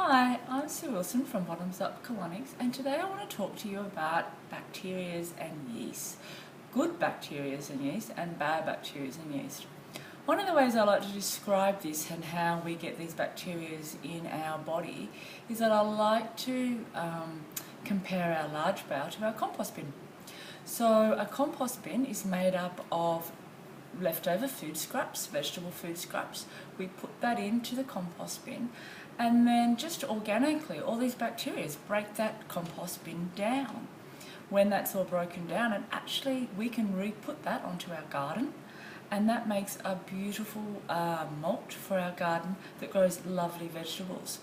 Hi, I'm Sue Wilson from Up Colonics, and today I want to talk to you about bacteria and yeast. Good bacteria and yeast and bad bacteria and yeast. One of the ways I like to describe this and how we get these bacteria in our body is that I like to compare our large bowel to our compost bin. So a compost bin is made up of leftover food scraps, vegetable food scraps. We put that into the compost bin, and then just organically all these bacteria break that compost bin down. When that's all broken down, and actually we can re-put that onto our garden, and that makes a beautiful mulch for our garden that grows lovely vegetables.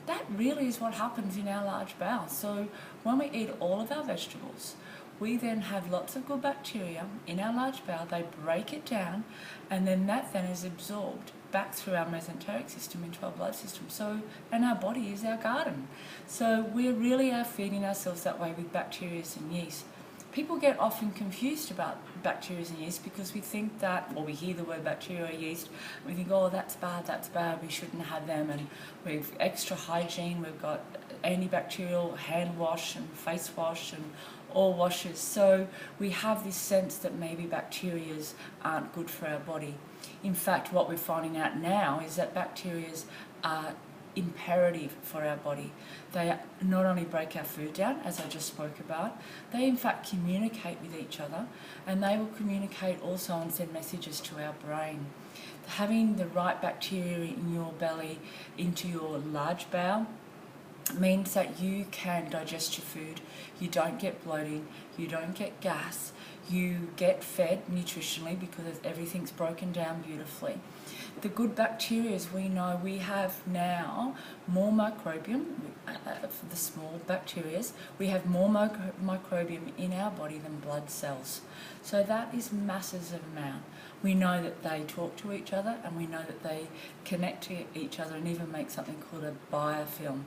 That really is what happens in our large bowel. So when we eat all of our vegetables, we then have lots of good bacteria in our large bowel. They break it down, and then that then is absorbed back through our mesenteric system into our blood system. So, and our body is our garden. So we really are feeding ourselves that way with bacteria and yeast. People get often confused about bacteria and yeast because we think that, well, we hear the word bacteria or yeast, we think, oh, that's bad, we shouldn't have them, and we've extra hygiene, we've got antibacterial hand wash and face wash and all washes. So we have this sense that maybe bacteria aren't good for our body. In fact, what we're finding out now is that bacteria are imperative for our body. They not only break our food down, as I just spoke about, they in fact communicate with each other, and they will communicate also and send messages to our brain. Having the right bacteria in your belly into your large bowel means that you can digest your food, you don't get bloating, you don't get gas, you get fed nutritionally because everything's broken down beautifully. The good bacteria, we know we have now more microbiome, for the small bacteria, we have more microbiome in our body than blood cells. So that is masses of amount. We know that they talk to each other, and we know that they connect to each other and even make something called a biofilm.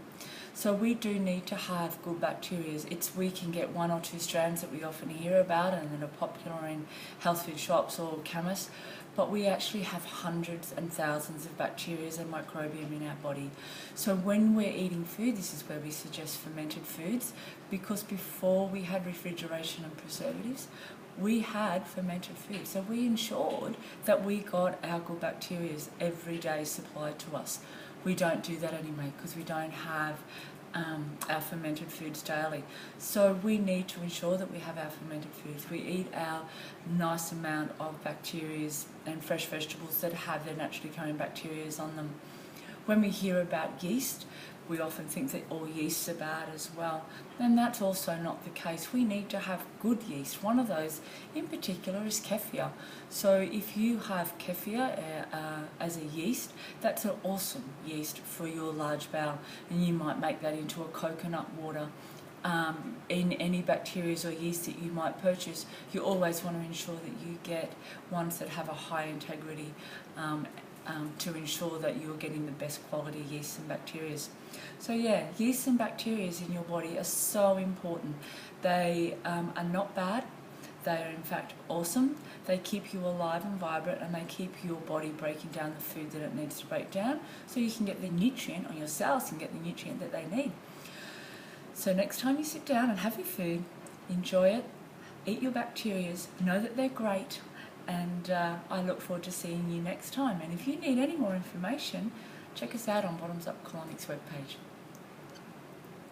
So we do need to have good bacteria. We can get one or two strands that we often hear about and that are popular in health food shops or chemists, but we actually have hundreds and thousands of bacteria and microbiome in our body. So when we're eating food, this is where we suggest fermented foods, because before we had refrigeration and preservatives, we had fermented food. So we ensured that we got our good bacteria every day supplied to us. We don't do that anymore because we don't have our fermented foods daily. So we need to ensure that we have our fermented foods. We eat our nice amount of bacteria and fresh vegetables that have their naturally occurring bacteria on them. When we hear about yeast, we often think that all yeasts are bad as well, and that's also not the case. We need to have good yeast. One of those in particular is kefir. So if you have kefir as a yeast, that's an awesome yeast for your large bowel, and you might make that into a coconut water. In any bacteria or yeast that you might purchase, you always want to ensure that you get ones that have a high integrity to ensure that you're getting the best quality yeast and bacteria. So yeah, yeast and bacteria in your body are so important. They are not bad, they are in fact awesome. They keep you alive and vibrant, and they keep your body breaking down the food that it needs to break down so you can get the nutrient, or your cells can get the nutrient that they need. So next time you sit down and have your food, enjoy it, eat your bacteria, know that they're great, and I look forward to seeing you next time. And if you need any more information, check us out on Up Colonics webpage.